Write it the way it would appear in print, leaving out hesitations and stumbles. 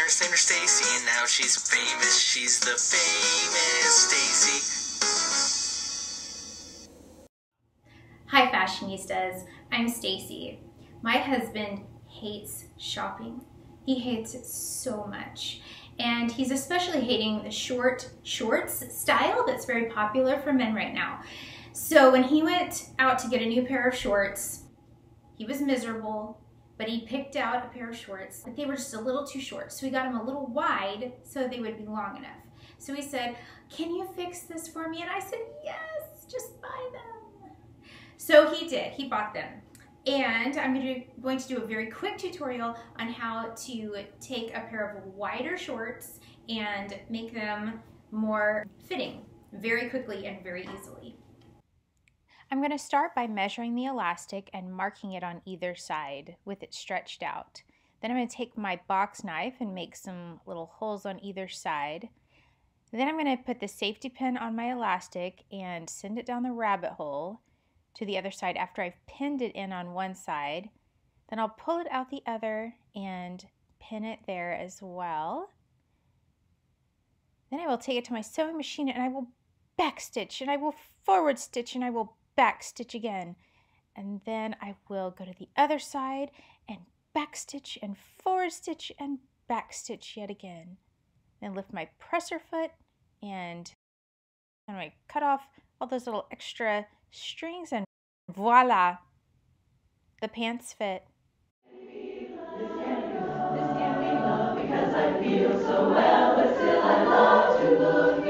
parents named her Stacy, and now she's famous. She's the famous Stacy. Hi fashionistas, I'm Stacy. My husband hates shopping. He hates it so much. And he's especially hating the short shorts style that's very popular for men right now. So when he went out to get a new pair of shorts, he was miserable, but he picked out a pair of shorts, but they were just a little too short. So we got him a little wide so they would be long enough. So he said, "Can you fix this for me?" And I said, "Yes, just buy them." So he did, he bought them. And I'm going to do a very quick tutorial on how to take a pair of wider shorts and make them more fitting very quickly and very easily. I'm going to start by measuring the elastic and marking it on either side with it stretched out. Then I'm going to take my box knife and make some little holes on either side. Then I'm going to put the safety pin on my elastic and send it down the rabbit hole to the other side after I've pinned it in on one side. Then I'll pull it out the other and pin it there as well. Then I will take it to my sewing machine and I will back stitch and I will forward stitch and I will back stitch again. And then I will go to the other side and back stitch and forward stitch and back stitch yet again. Then lift my presser foot and I cut off all those little extra strings and voila, the pants fit. This can be love because I feel so well, but still I love to look